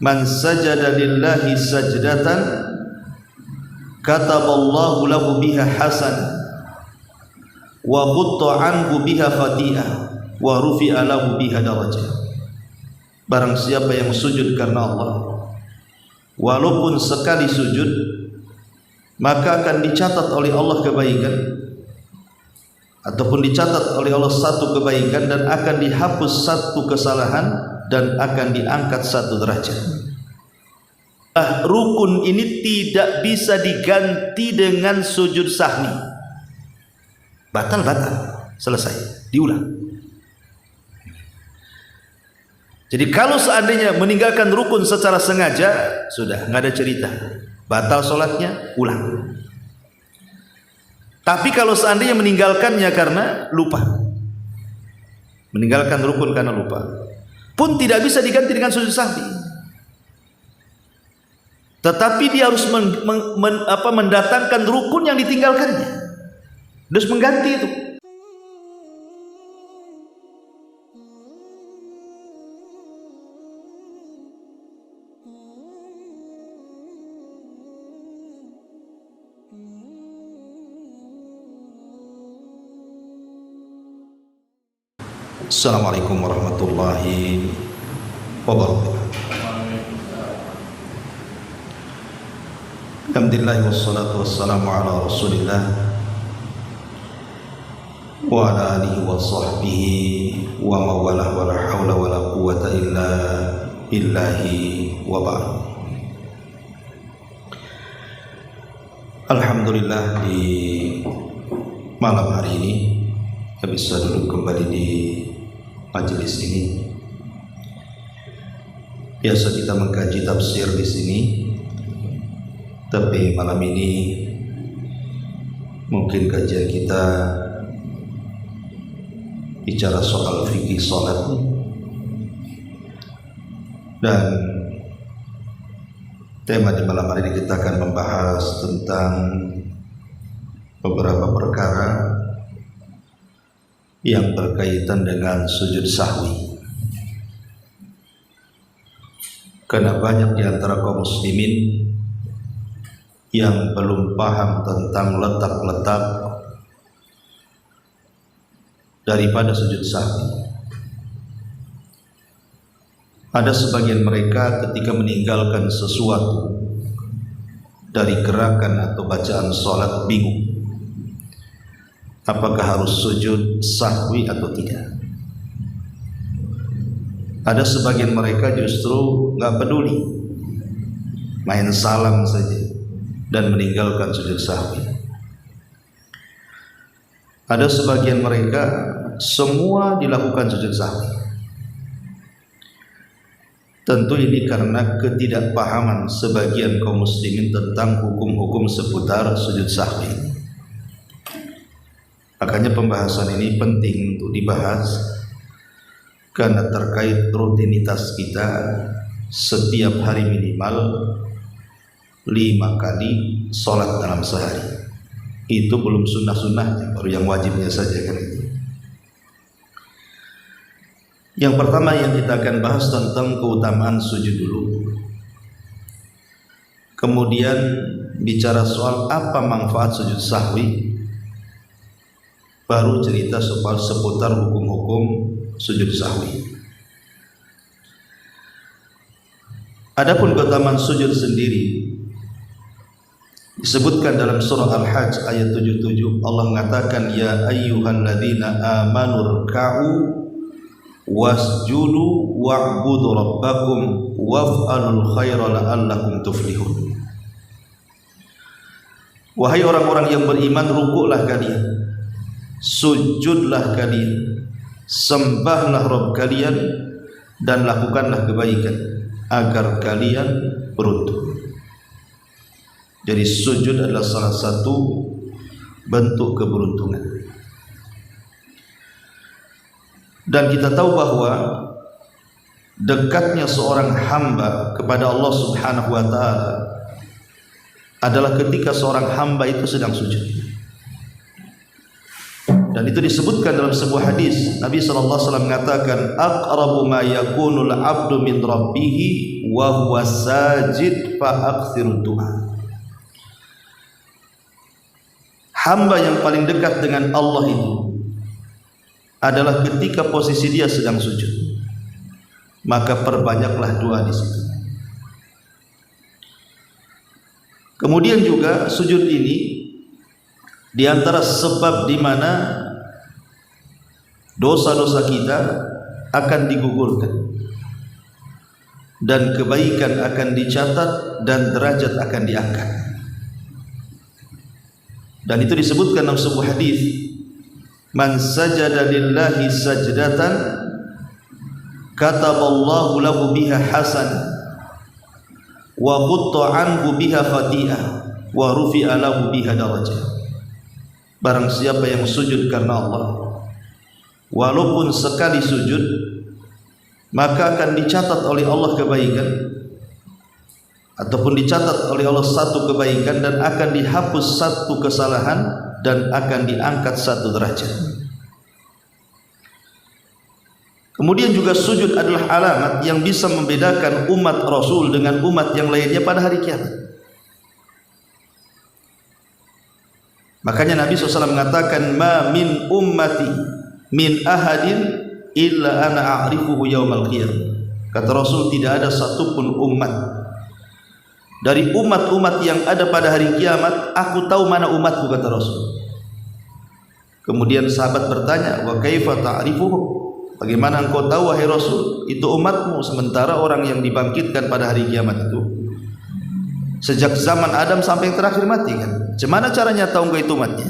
Man sajada lillahi sajdatan kataballahu lahu biha hasanah wa qutta anhu biha khati'ah wa rufi'a lahu biha darajah. Barang siapa yang sujud karena Allah, walaupun sekali sujud, maka akan dicatat oleh Allah kebaikan, ataupun dicatat oleh Allah satu kebaikan, dan akan dihapus satu kesalahan, dan akan diangkat satu derajat. Rukun ini tidak bisa diganti dengan sujud sahwi. Batal, selesai, diulang. Jadi kalau seandainya meninggalkan rukun secara sengaja, sudah nggak ada cerita, batal sholatnya, ulang. Tapi kalau seandainya meninggalkannya karena lupa, meninggalkan rukun karena lupa, pun tidak bisa diganti dengan sujud sahwi. Tetapi dia harus mendatangkan rukun yang ditinggalkannya, terus mengganti itu. Assalamualaikum warahmatullahi wabarakatuh. Alhamdulillah wassalatu wassalamu ala Rasulillah wa ala alihi wa sahbihi wa mawalah wa la hawla wa la quwwata illa billahi wa ba'd. Alhamdulillah, di malam hari ini kita bisa duduk kembali di majelis ini. Biasa kita mengkaji tafsir di sini, tapi malam ini mungkin kajian kita bicara soal fikih salat, dan tema di malam hari ini kita akan membahas tentang beberapa perkara yang berkaitan dengan sujud sahwi. Karena banyak di antara kaum muslimin yang belum paham tentang letak-letak daripada sujud sahwi. Ada sebagian mereka ketika meninggalkan sesuatu dari gerakan atau bacaan sholat bingung apakah harus sujud sahwi atau tidak. Ada sebagian mereka justru nggak peduli, main salam saja dan meninggalkan sujud sahwi. Ada sebagian mereka semua dilakukan sujud sahwi. Tentu ini karena ketidakpahaman sebagian kaum muslimin tentang hukum-hukum seputar sujud sahwi. Makanya pembahasan ini penting untuk dibahas, karena terkait rutinitas kita setiap hari minimal 5 kali sholat dalam sehari. Itu belum sunnah-sunnahnya, baru yang wajibnya saja kan itu. Yang pertama yang kita akan bahas tentang keutamaan sujud dulu. Kemudian bicara soal apa manfaat sujud sahwi. Baru cerita soal seputar hukum-hukum sujud sahwi. Adapun keutamaan sujud sendiri disebutkan dalam surah Al-Hajj ayat 77. Allah mengatakan, ya ayyuhalladzina amanu rka'u wasjudu wa'budu rabbakum waf'alul khaira la'allakum tuflihun. Wahai orang-orang yang beriman, rukuklah kalian, sujudlah kalian, sembahlah Rabb kalian, dan lakukanlah kebaikan agar kalian beruntung. Jadi sujud adalah salah satu bentuk keberuntungan. Dan kita tahu bahwa dekatnya seorang hamba kepada Allah Subhanahu wa ta'ala adalah ketika seorang hamba itu sedang sujud. Dan itu disebutkan dalam sebuah hadis. Nabi SAW mengatakan, aqrabu ma yakunul abdu min rabbihi wa huwa sajid fa aktsirud du'a. Hamba yang paling dekat dengan Allah itu adalah ketika posisi dia sedang sujud. Maka perbanyaklah doa di situ. Kemudian juga sujud ini di antara sebab di mana dosa-dosa kita akan digugurkan dan kebaikan akan dicatat dan derajat akan diangkat. Dan itu disebutkan dalam sebuah hadis, man sajada lillahi sajdatan kataballahu lahu biha hasanah wa qutta anhu biha khati'ah wa rufi'a lahu biha darajah. Barang siapa yang sujud karena Allah, walaupun sekali sujud, maka akan dicatat oleh Allah kebaikan, ataupun dicatat oleh Allah satu kebaikan, dan akan dihapus satu kesalahan, dan akan diangkat satu derajat. Kemudian juga sujud adalah alamat yang bisa membedakan umat Rasul dengan umat yang lainnya pada hari kiamat. Makanya Nabi SAW mengatakan, ma min ummati min ahadin illa ana a'rifuhu yaumal qiyamah. Kata Rasul, tidak ada satupun umat dari umat-umat yang ada pada hari kiamat, aku tahu mana umatku, kata Rasul. Kemudian sahabat bertanya, wa kaifa ta'rifuhu? Bagaimana engkau tahu wahai Rasul itu umatmu, sementara orang yang dibangkitkan pada hari kiamat itu sejak zaman Adam sampai yang terakhir mati kan? Gimana caranya tahu engkau itu umatnya?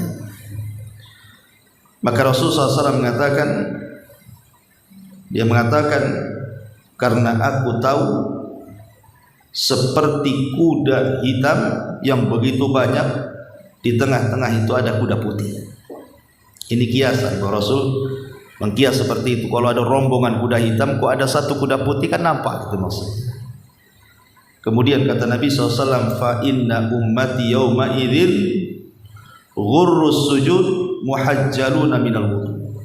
Maka Rasulullah SAW mengatakan, dia mengatakan, karena aku tahu seperti kuda hitam yang begitu banyak, di tengah-tengah itu ada kuda putih. Ini kiasan bahwa Rasul mengkias seperti itu. Kalau ada rombongan kuda hitam, kok ada satu kuda putih, kan nampak itu maksudnya. Kemudian kata Nabi SAW, fa inna ummati yawma idzin ghurrus sujud muhajjaluna minal wudu.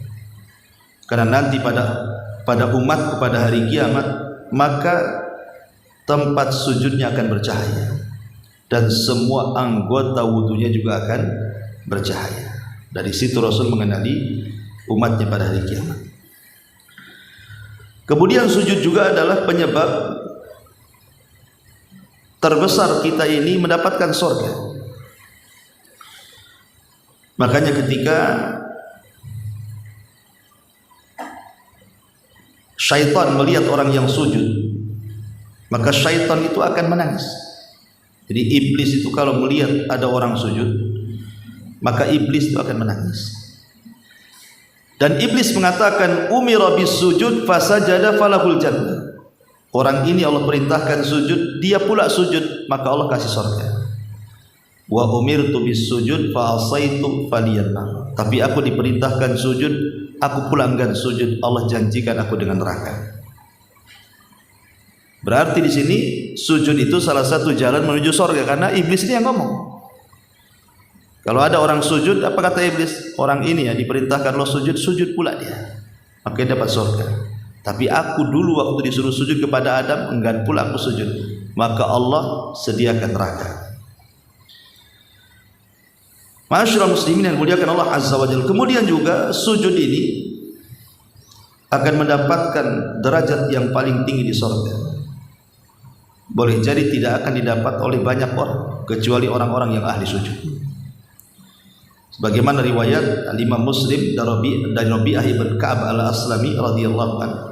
Karena nanti pada umat pada hari kiamat, maka tempat sujudnya akan bercahaya dan semua anggota wudunya juga akan bercahaya. Dari situ Rasul mengenali umatnya pada hari kiamat. Kemudian sujud juga adalah penyebab terbesar kita ini mendapatkan surga. Makanya ketika syaitan melihat orang yang sujud, maka syaitan itu akan menangis. Jadi iblis itu kalau melihat ada orang sujud, maka iblis itu akan menangis. Dan iblis mengatakan, umira bis sujud fasajada falahul jannah. Orang ini Allah perintahkan sujud, dia pula sujud, maka Allah kasih surga. Wa umirtu bis sujud fa asaitu faliyana. Tapi aku diperintahkan sujud, aku pula enggan sujud, Allah janjikan aku dengan neraka. Berarti di sini sujud itu salah satu jalan menuju surga, karena iblis ini yang ngomong. Kalau ada orang sujud, apa kata iblis? Orang ini ya diperintahkan Allah sujud, sujud pula dia, maka dia dapat surga. Tapi aku dulu waktu disuruh sujud kepada Adam, enggan pula aku sujud, maka Allah sediakan neraka. Ma'asyiral muslimin yang dimuliakan Allah Azza wa Jalla. Kemudian juga sujud ini akan mendapatkan derajat yang paling tinggi di surga. Boleh jadi tidak akan didapat oleh banyak orang, kecuali orang-orang yang ahli sujud. Sebagaimana riwayat Imam Muslim dari Rabi'ah ibn Ka'ab al-Aslami radhiyallahu anhu.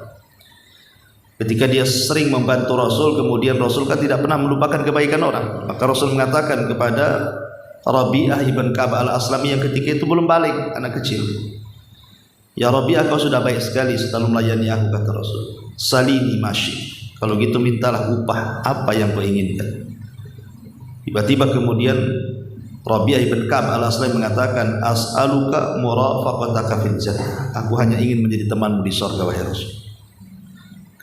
Ketika dia sering membantu Rasul, kemudian Rasul kan tidak pernah melupakan kebaikan orang. Maka Rasul mengatakan kepada Rabi'ah ibn Ka'ab al-Aslami yang ketika itu belum balik, anak kecil, ya Rabi'ah, kau sudah baik sekali selalu melayani aku, kata Rasul. Salini masyi, kalau gitu mintalah upah apa yang kau inginkan. Tiba-tiba kemudian Rabi'ah ibn Ka'ab al-Aslami mengatakan, as'aluka murafaqataka fil jannah. Aku hanya ingin menjadi temanmu di surga, wahai Rasul.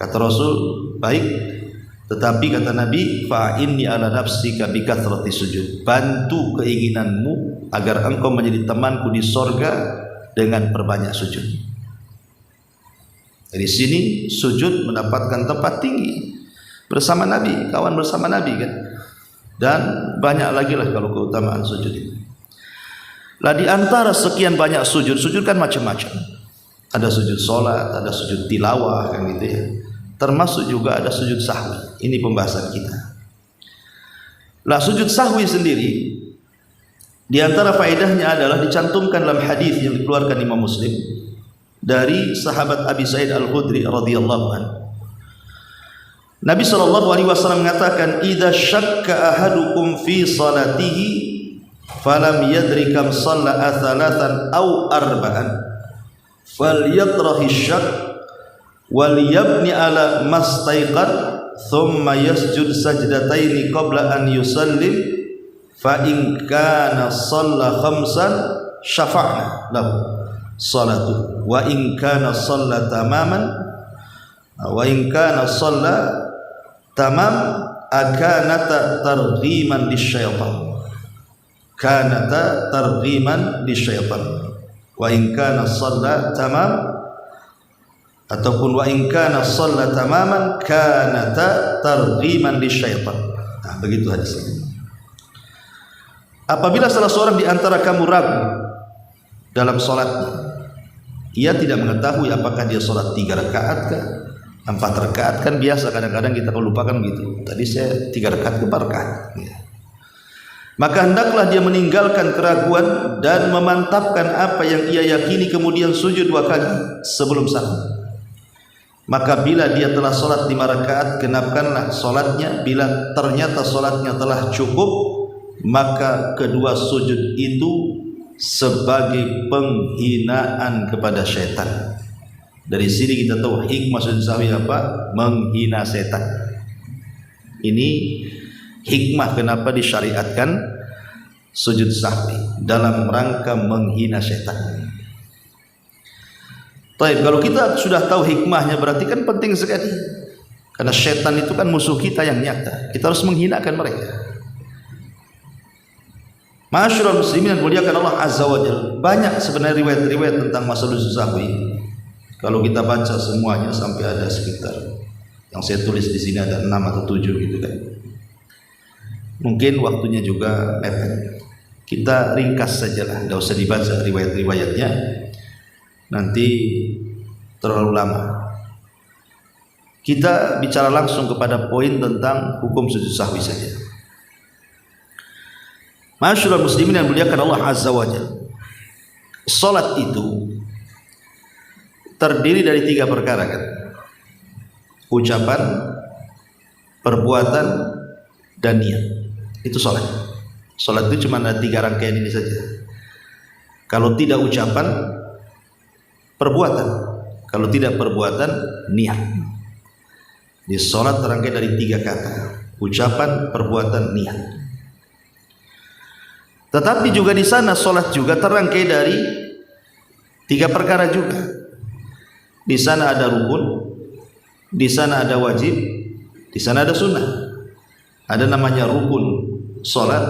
Kata Rasul, baik, tetapi kata Nabi, fa inni ala nafsika bi kathrati sujud. Bantu keinginanmu agar engkau menjadi temanku di surga dengan perbanyak sujud. Dari sini sujud mendapatkan tempat tinggi bersama Nabi, kawan bersama Nabi kan. Dan banyak lagi lah kalau keutamaan sujud itu. Lah di antara sekian banyak sujud, sujud kan macam-macam. Ada sujud solat, ada sujud tilawah kan gitu ya. Termasuk juga ada sujud sahwi. Ini pembahasan kita. Lah sujud sahwi sendiri, di antara faedahnya adalah dicantumkan dalam hadis yang dikeluarkan Imam Muslim dari sahabat Abi Sa'id Al-Khudri radhiyallahu anhu. Nabi SAW mengatakan, "Idza syakka ahadukum fi salatihi falam yadri kam shalla atsalatan aw arba'an falyatrahi syak wal yabni ala mastaiqan thumma yasjud sajdataini qabla an yusallim fa in kana shalla khamsan syafa'na lahu salatu wa in kana shalla tamaman wa in kana shalla tamam akanata targhiman lisyaitan kanata targhiman lisyaitan wa in kana shalla tamam ataupun wa in kana shalla tamaman kanata targhiman lisyaitan. Nah, begitu hadisnya. Apabila salah seorang di antara kamu ragu dalam salatnya, ia tidak mengetahui apakah dia salat 3 rakaat kah, 4 rakaat, kan biasa kadang-kadang kita melupakan begitu. Tadi saya 3 rakaat ke 4 rakaat. Ya. Maka hendaklah dia meninggalkan keraguan dan memantapkan apa yang ia yakini, kemudian sujud 2 kali sebelum salam. Maka bila dia telah solat 5 rakaat, genapkanlah solatnya. Bila ternyata solatnya telah cukup, maka kedua sujud itu sebagai penghinaan kepada syaitan. Dari sini kita tahu hikmah sujud sahwi apa? Menghina setan. Ini hikmah kenapa disyariatkan sujud sahwi, dalam rangka menghina setan. Baik, kalau kita sudah tahu hikmahnya, berarti kan penting sekali. Karena setan itu kan musuh kita yang nyata. Kita harus menghinakan mereka. Ma'asyiral muslimin yang muliakan Allah Azza wa Jalla. Banyak sebenarnya riwayat-riwayat tentang masalah sujud sahwi. Kalau kita baca semuanya sampai ada sekitar, yang saya tulis di sini ada 6 atau 7 gitu kan. Mungkin waktunya juga mepet. Kita ringkas sajalah, tidak usah dibaca riwayat-riwayatnya. Nanti terlalu lama. Kita bicara langsung kepada poin tentang hukum sujud sahwi saja. Ma'asyiral muslimin yang muliakan Allah Azza wa Jalla. Salat itu terdiri dari 3 perkara kan? Ucapan, perbuatan, dan niat. Itu salat. Salat itu cuma ada 3 rangkaian ini saja. Kalau tidak ucapan, perbuatan. Kalau tidak perbuatan, niat. Di salat terangkai dari 3 kata: ucapan, perbuatan, niat. Tetapi juga di sana salat juga terangkai dari 3 perkara juga. Di sana ada rukun, di sana ada wajib, di sana ada sunnah. Ada namanya rukun salat,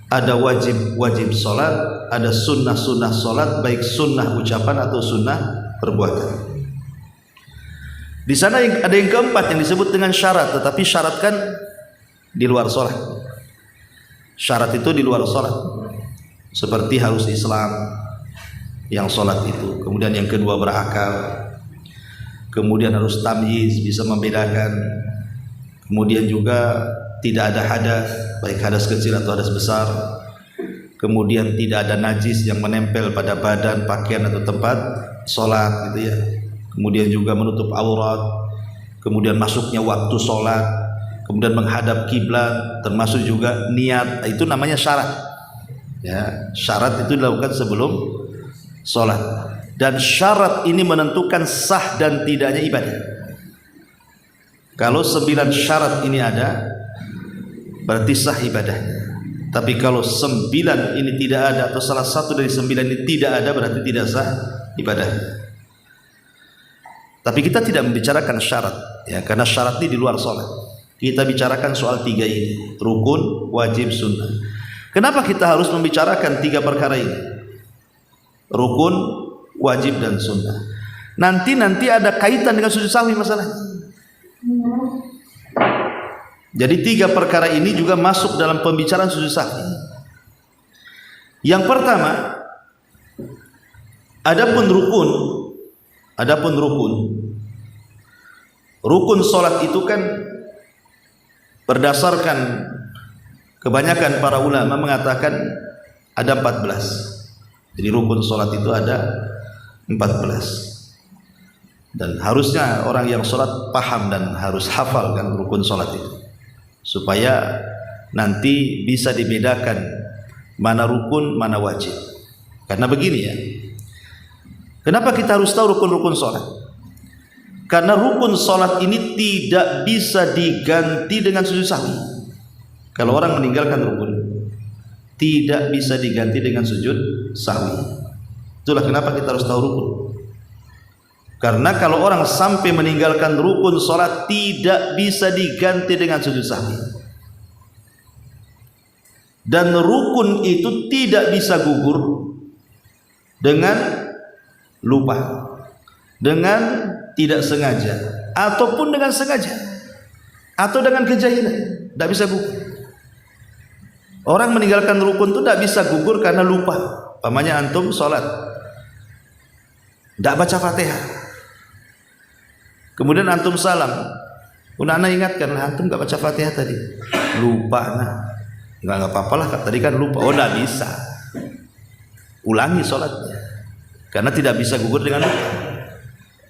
ada wajib salat, ada sunnah salat, baik sunnah ucapan atau sunnah perbuatan. Di sana ada yang keempat yang disebut dengan syarat, tetapi syarat kan di luar salat. Syarat itu di luar salat. Seperti harus Islam yang salat itu. Kemudian yang kedua berakal. Kemudian harus tamyiz, bisa membedakan. Kemudian juga tidak ada hadas, baik hadas kecil atau hadas besar. Kemudian tidak ada najis yang menempel pada badan, pakaian atau tempat sholat gitu ya. Kemudian juga menutup aurat. Kemudian masuknya waktu sholat. Kemudian menghadap kiblat, termasuk juga niat. Itu namanya syarat. Ya, syarat itu dilakukan sebelum sholat. Dan syarat ini menentukan sah dan tidaknya ibadah. Kalau 9 syarat ini ada, berarti sah ibadahnya. Tapi kalau 9 ini tidak ada, atau salah satu dari 9 ini tidak ada, berarti tidak sah ibadahnya. Tapi kita tidak membicarakan syarat, ya, karena syarat ini di luar sholat. Kita bicarakan soal 3 ini: rukun, wajib, sunnah. Kenapa kita harus membicarakan 3 perkara ini? rukun, wajib dan sunnah. Nanti ada kaitan dengan sujud sahwi masalahnya. Jadi 3 perkara ini juga masuk dalam pembicaraan sujud sahwi. Yang pertama, adapun rukun salat itu kan berdasarkan kebanyakan para ulama mengatakan ada 14. Jadi rukun salat itu ada 14. Dan harusnya orang yang salat paham dan harus hafal kan rukun salat itu, supaya nanti bisa dibedakan mana rukun, mana wajib. Karena begini ya, kenapa kita harus tahu rukun-rukun salat? Karena rukun salat ini tidak bisa diganti dengan sujud sahwi. Kalau orang meninggalkan rukun, tidak bisa diganti dengan sujud sahwi. Itulah kenapa kita harus tahu rukun. Karena kalau orang sampai meninggalkan rukun salat, tidak bisa diganti dengan sujud sahwi. Dan rukun itu tidak bisa gugur dengan lupa, dengan tidak sengaja, ataupun dengan sengaja, atau dengan kejahilan. Tidak bisa gugur. Orang meninggalkan rukun itu tidak bisa gugur karena lupa. Pamannya antum sholat, tidak baca Fatihah, kemudian antum salam, anak ingatkan, antum tidak baca Fatihah tadi, lupa. Nah, nggak apa-apa lah, tadi kan lupa. Oh, tidak bisa, ulangi sholatnya, karena tidak bisa gugur dengan lupa.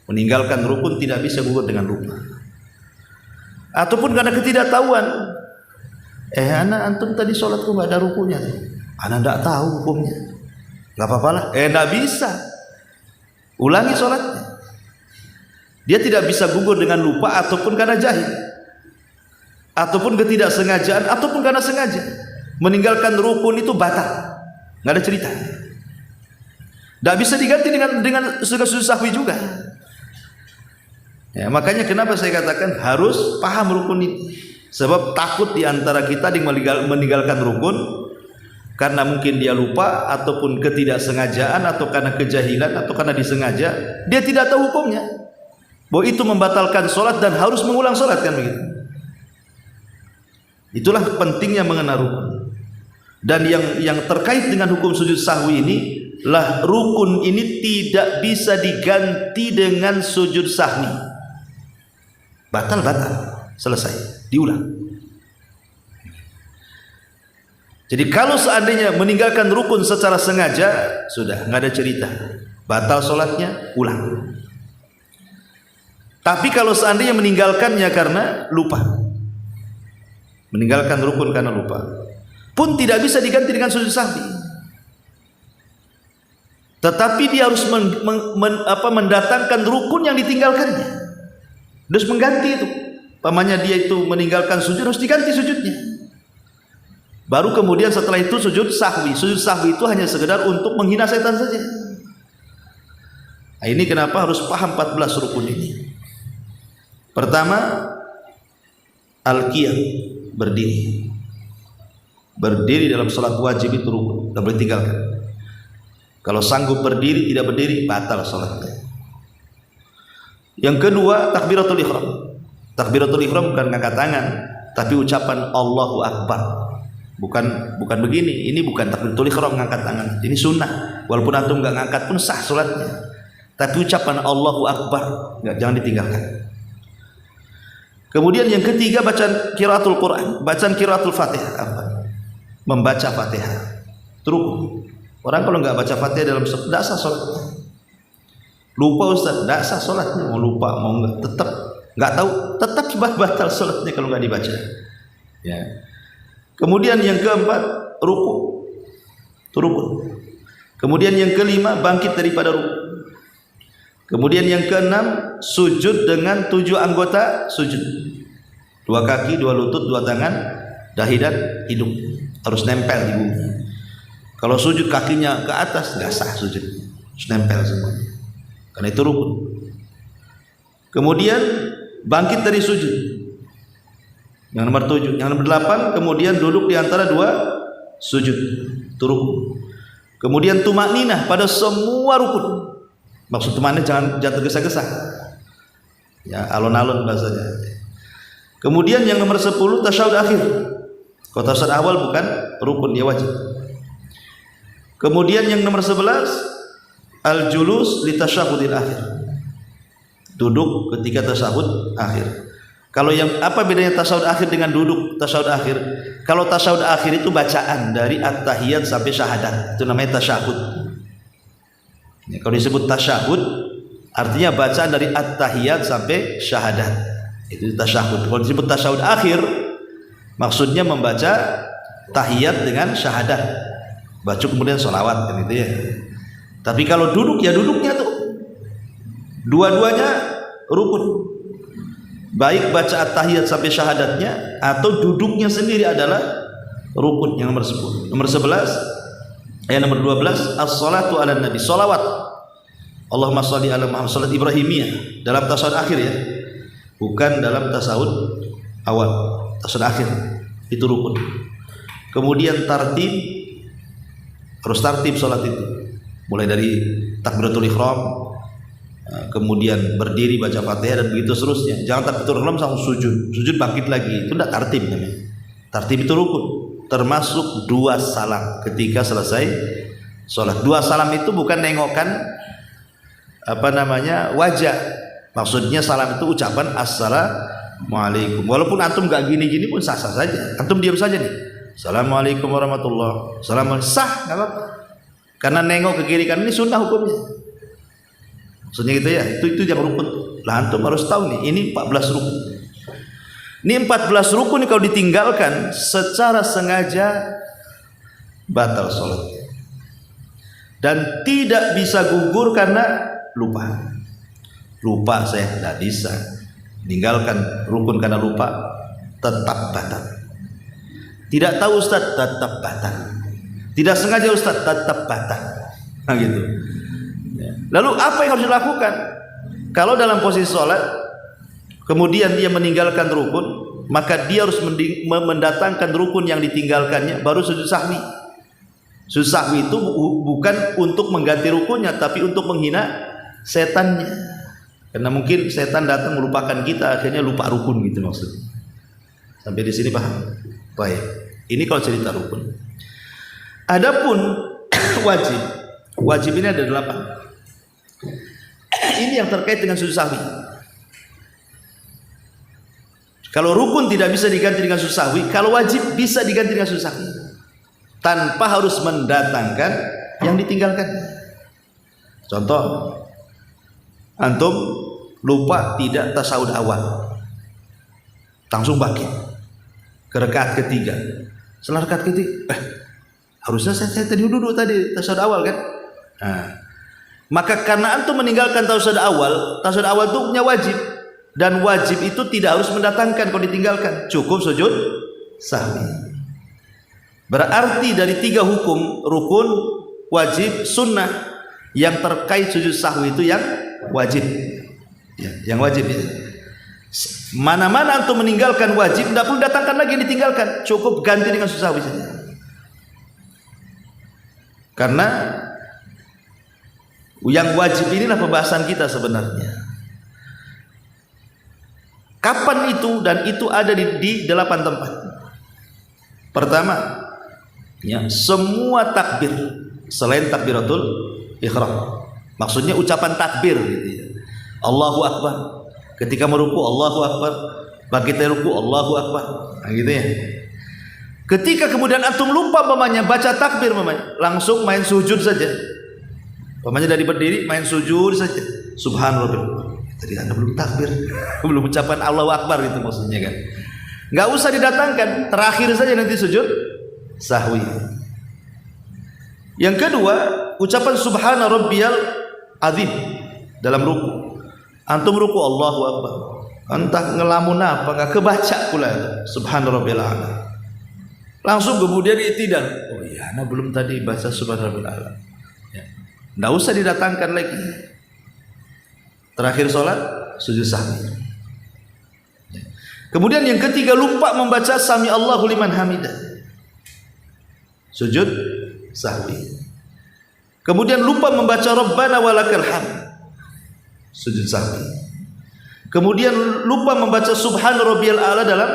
Meninggalkan rukun tidak bisa gugur dengan lupa. Ataupun karena ketidaktahuan, anak antum tadi sholatku nggak ada rukunnya, anak tidak tahu hukumnya, nggak apa-apa lah. Tidak bisa, ulangi sholatnya. Dia tidak bisa gugur dengan lupa, ataupun karena jahil, ataupun ketidaksengajaan, ataupun karena sengaja. Meninggalkan rukun itu batal, nggak ada cerita. Tidak bisa diganti dengan sujud sahwi juga. Ya, makanya kenapa saya katakan harus paham rukun ini. Sebab takut diantara kita yang meninggalkan rukun karena mungkin dia lupa, ataupun ketidaksengajaan, atau karena kejahilan, atau karena disengaja, dia tidak tahu hukumnya, bahwa itu membatalkan sholat dan harus mengulang sholat, kan begitu. Itulah pentingnya mengenal rukun. Dan yang terkait dengan hukum sujud sahwi ini lah, rukun ini tidak bisa diganti dengan sujud sahwi. Batal, selesai, diulang. Jadi kalau seandainya meninggalkan rukun secara sengaja, sudah nggak ada cerita, batal sholatnya, ulang. Tapi kalau seandainya meninggalkannya karena lupa, meninggalkan rukun karena lupa, pun tidak bisa diganti dengan sujud sahwi. Tetapi dia harus mendatangkan rukun yang ditinggalkannya. Terus mengganti itu. Pamannya dia itu meninggalkan sujud, harus diganti sujudnya. Baru kemudian setelah itu sujud sahwi. Sujud sahwi itu hanya sekedar untuk menghina setan saja. Nah, ini kenapa harus paham 14 rukun ini. Pertama, al-qiyam, berdiri. Berdiri dalam salat wajib itu rukun, tidak boleh tinggalkan. Kalau sanggup berdiri, tidak berdiri, batal salatnya. Yang kedua, takbiratul ihram. Takbiratul ihram bukan ngangkat tangan, tapi ucapan Allahu Akbar. Bukan begini. Ini bukan takbiratul ihram ngangkat tangan. Ini sunnah. Walaupun antum nggak ngangkat pun sah salatnya. Tapi ucapan Allahu Akbar jangan ditinggalkan. Kemudian yang ketiga, bacaan qiraatul Quran, bacaan qiraatul Fatihah, membaca Fatihah. Terus orang kalau nggak baca Fatihah dalam tidak sah salatnya. Lupa Ustaz, tidak sah sholatnya. Mau lupa, mau tetap nggak tahu, tetap batal sholatnya kalau nggak dibaca. Ya. Kemudian yang keempat, ruku, rukun. Kemudian yang kelima, bangkit daripada ruku. Kemudian yang keenam, sujud dengan 7 anggota sujud. 2 kaki, 2 lutut, 2 tangan, dahi dan hidung harus nempel di bumi. Kalau sujud kakinya ke atas, nggak sah sujud, harus nempel semuanya. Karena itu rukun. Kemudian bangkit dari sujud. Yang nomor 7, yang nomor 8, kemudian duduk di antara 2 sujud. Itu rukun. Kemudian tumakninah pada semua rukun. Maksud tumakninah jangan tergesa-gesa. Ya, alon-alon bahasanya. Kemudian yang nomor 10 tasyahud akhir. Kalau tasyahud awal bukan rukun, dia wajib. Kemudian yang nomor 11 al-julus li tasyahudil akhir. Duduk ketika tasyahud akhir. Kalau yang apa bedanya tasyahud akhir dengan duduk tasyahud akhir? Kalau tasyahud akhir itu bacaan dari at-tahiyat sampai syahadat. Itu namanya tasyahud. Ya, kalau disebut tasyahud artinya bacaan dari at-tahiyat sampai syahadat. Itu tasyahud. Kalau disebut tasyahud akhir maksudnya membaca tahiyat dengan syahadat. Baca kemudian sholawat kan itu ya. Tapi kalau duduk ya duduknya tuh dua-duanya rukun. Baik baca at-tahiyat sampai syahadatnya atau duduknya sendiri adalah rukun. Yang nomor 10. Nomor 11 nomor 12 as-salatu ala nabi, sholawat. Allahumma sholli ala Muhammad, salat Ibrahimiyah dalam tasyahud akhir ya. Bukan dalam tasyahud awal. Tasyahud akhir itu rukun. Kemudian tartib, harus tartib salat itu. Mulai dari takbiratul ihram, kemudian berdiri baca Fatihah dan begitu seterusnya. Jangan takbiratul ihram langsung sujud. Sujud bangkit lagi. Itu tidak tartib namanya. Tartib itu rukun. Termasuk 2 salam ketika selesai salat. 2 salam itu bukan nengokan wajah. Maksudnya salam itu ucapan assalamualaikum. Walaupun antum gak gini-gini pun sah-sah saja. Antum diam saja nih. Assalamualaikum warahmatullahi. Assalamualaikum, sah, nggak apa-apa. Karena nengok ke kiri kanan ini sunnah hukumnya. Maksudnya gitu ya. Itu yang rukun. Lah antum harus tahu nih, ini 14 rukun. Ini 14 rukun kalau ditinggalkan secara sengaja batal sholat. Dan tidak bisa gugur karena lupa. Lupa saya tidak bisa. Meninggalkan rukun karena lupa tetap batal. Tidak tahu Ustaz, tetap batal. Tidak sengaja Ustaz, tetap batal. Nah gitu. Lalu apa yang harus dilakukan? Kalau dalam posisi sholat kemudian dia meninggalkan rukun, maka dia harus mendatangkan rukun yang ditinggalkannya baru sujud sahwi. Sujud sahwi itu bukan untuk mengganti rukunnya, tapi untuk menghina setannya. Karena mungkin setan datang melupakan kita, akhirnya lupa rukun gitu maksudnya. Sampai di sini paham? Baik. Ini kalau cerita rukun. Adapun wajib ini ada 8. Ini yang terkait dengan sujud sahwi. Kalau rukun tidak bisa diganti dengan sujud sahwi, kalau wajib bisa diganti dengan sujud sahwi. Tanpa harus mendatangkan yang ditinggalkan. Contoh, antum lupa tidak tasyahud awal, langsung bangkit ke rakaat ketiga. Setelah rakaat ketiga, harusnya saya tadi duduk tadi tasyahud awal kan. Nah, maka karena antum meninggalkan tasyahud awal itu punya wajib, dan wajib itu tidak harus mendatangkan kalau ditinggalkan, cukup sujud sahwi. Berarti dari 3 hukum, rukun, wajib, sunnah, yang terkait sujud sahwi itu yang wajib ya, yang wajib ya. Mana-mana antum meninggalkan wajib, tidak perlu datangkan lagi yang ditinggalkan, cukup ganti dengan sujud sahwi saja. Karena yang wajib inilah pembahasan kita sebenarnya. Kapan itu? Dan itu ada di 8 tempat. Pertama, ya, semua takbir selain takbiratul ihram. Maksudnya ucapan takbir gitu ya. Allahu Akbar. Ketika meruku Allahu Akbar. Bangkit dari ruku Allahu Akbar. Nah, gitu ya. Ketika kemudian antum lupa baca takbir langsung main sujud saja. Dari berdiri main sujud saja. Subhanallah. Tadi anda belum takbir, belum ucapan Allahu Akbar itu maksudnya kan. Nggak usah didatangkan, terakhir saja nanti sujud sahwi. Yang kedua, ucapan Subhana Rabbiyal Azim dalam ruku. Antum ruku Allahu Akbar, entah ngelamun apa, nggak kebaca pula Subhana Rabbiyal A'la. Langsung kemudian i'tidal. Oh iya, anda belum tadi baca Subhana Rabbiyal A'la. Ya. Nggak usah didatangkan lagi. Terakhir sholat sujud sahwi. Kemudian yang ketiga, lupa membaca Sami Allahu liman hamidah, sujud sahwi. Kemudian lupa membaca Rabbana walakal hamd, sujud sahwi. Kemudian lupa membaca Subhana rabbiyal a'la dalam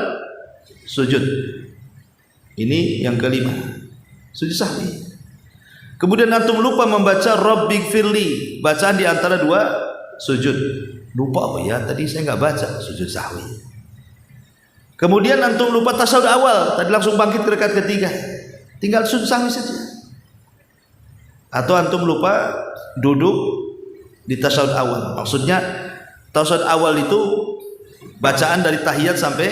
sujud. Ini yang kelima, sujud sahwi. Kemudian antum lupa membaca Rabbighfirli, bacaan di antara dua sujud. Lupa, oh ya tadi saya nggak baca, sujud sahwi. Kemudian antum lupa tasyahud awal, tadi langsung bangkit ke rakaat ketiga, tinggal sujud sahwi saja. Atau antum lupa duduk di tasyahud awal. Maksudnya tasyahud awal itu bacaan dari tahiyat sampai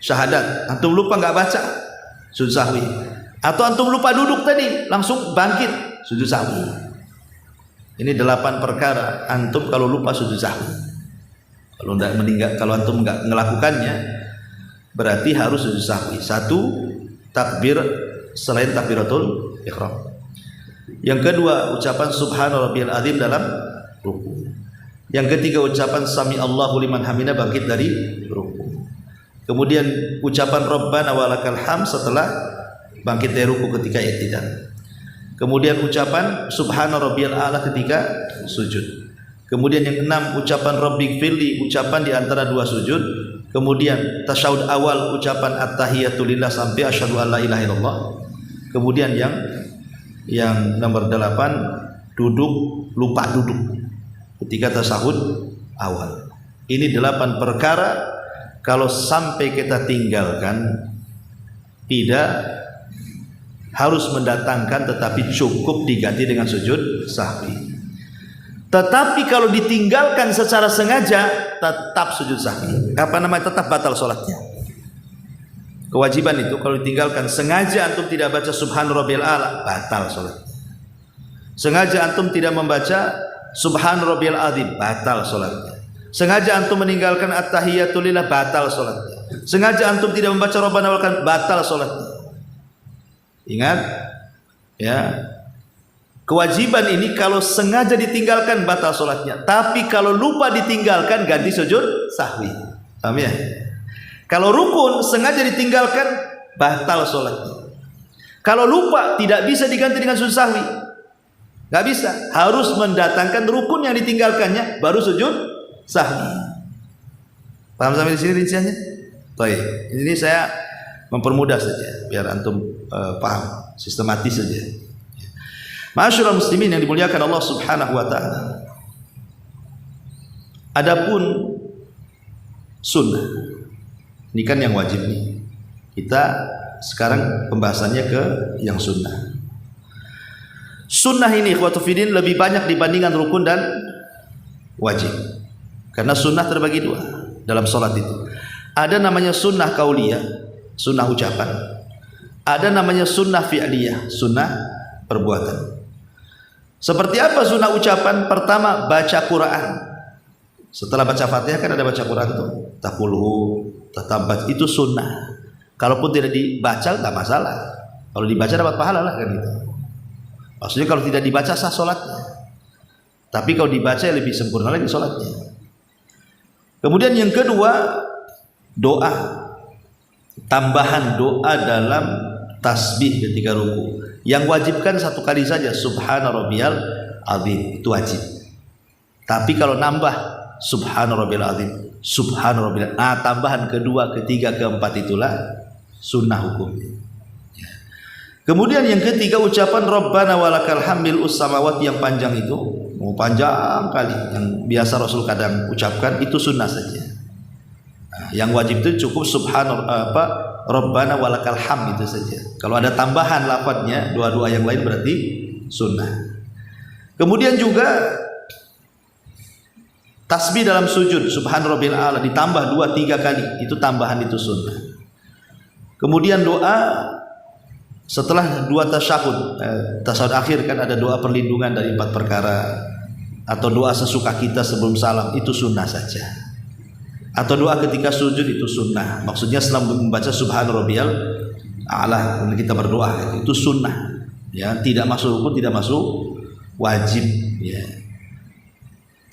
syahadat. Antum lupa nggak baca, sujud sahwi. Atau antum lupa duduk tadi, langsung bangkit, sujud sahwi. Ini 8 perkara antum kalau lupa sujud sahwi. Kalau antum nggak melakukannya, berarti harus sujud sahwi. 1, takbir selain takbiratul ihram. Yang kedua, ucapan subhana rabbiyal azim dalam ruku. Yang ketiga, ucapan sami Allahu liman hamida bangkit dari ruku. Kemudian ucapan rabbana walakal hamd setelah bangkit dari ruku ketika i'tidal. Kemudian ucapan subhana rabbiyal a'la ketika sujud. Kemudian yang 6, ucapan rabbighfirli, ucapan di antara dua sujud. Kemudian tasyahud awal, ucapan at-tahiyatu lillah sampai asyhadu an la ilaha illallah. Kemudian yang nomor 8, lupa duduk ketika tasyahud awal. Ini 8 perkara kalau sampai kita tinggalkan, tidak harus mendatangkan, tetapi cukup diganti dengan sujud sahwi. Tetapi kalau ditinggalkan secara sengaja, tetap sujud sahwi. Tetap batal sholatnya. Kewajiban itu kalau ditinggalkan sengaja, antum tidak baca subhan rabbiyal a'la, batal sholat. Sengaja antum tidak membaca subhan rabbiyal azim, batal sholatnya. Sengaja antum meninggalkan at-tahiyatu lillah, batal sholatnya. Sengaja antum tidak membaca rabbana walakal, batal sholatnya. Ingat ya, kewajiban ini kalau sengaja ditinggalkan batal sholatnya. Tapi kalau lupa ditinggalkan, ganti sujud sahwi. Paham ya? Kalau rukun sengaja ditinggalkan, batal sholatnya. Kalau lupa tidak bisa diganti dengan sujud sahwi, nggak bisa. Harus mendatangkan rukun yang ditinggalkannya, baru sujud sahwi. Paham sampai di sini rinciannya? Baik. Ini saya mempermudah saja, biar antum paham, sistematis saja. Ma'asyiral muslimin yang dimuliakan Allah Subhanahu wa taala. Adapun sunnah, ini kan yang wajib nih. Kita sekarang pembahasannya ke yang sunnah. Sunnah ini ikhwatu fiddin lebih banyak dibandingkan rukun dan wajib. Karena sunnah terbagi dua dalam sholat itu. Ada namanya sunnah kauliyah, sunnah ucapan. Ada namanya sunnah fi'liyah, sunnah perbuatan. Seperti apa sunnah ucapan? Pertama, baca Quran. Setelah baca Fatihah kan ada baca Quran tuh, taqulhu, tatabat, itu sunnah. Kalaupun tidak dibaca nggak masalah. Kalau dibaca dapat pahala lah kan gitu. Maksudnya kalau tidak dibaca sah sholatnya. Tapi kalau dibaca lebih sempurna lagi sholatnya. Kemudian yang kedua, doa. Tambahan doa dalam tasbih ketika ruku. Yang wajibkan 1 kali saja, subhana rabbiyal azim, itu wajib. Tapi kalau nambah subhana rabbiyal azim, subhana rabbiyal, tambahan kedua, ketiga, keempat itulah sunnah hukumnya. Kemudian yang ketiga, ucapan rabbana walakal hamdil samawati yang panjang itu, panjang kali, yang biasa Rasul kadang ucapkan, itu sunnah saja. Yang wajib itu cukup subhana rabbana walakal hamd itu saja. Kalau ada tambahan lafadznya doa-doa yang lain berarti sunnah. Kemudian juga tasbih dalam sujud subhan rabbil a'la ditambah 2-3 kali, itu tambahan, itu sunnah. Kemudian doa setelah 2 tasyahud akhir kan ada doa perlindungan dari 4 perkara, atau doa sesuka kita sebelum salam, itu sunnah saja. Atau doa ketika sujud itu sunnah. Maksudnya setelah membaca subhan rabbiyal a'la kita berdoa, itu sunnah. Ya, tidak masuk rukun, tidak masuk wajib. Ya.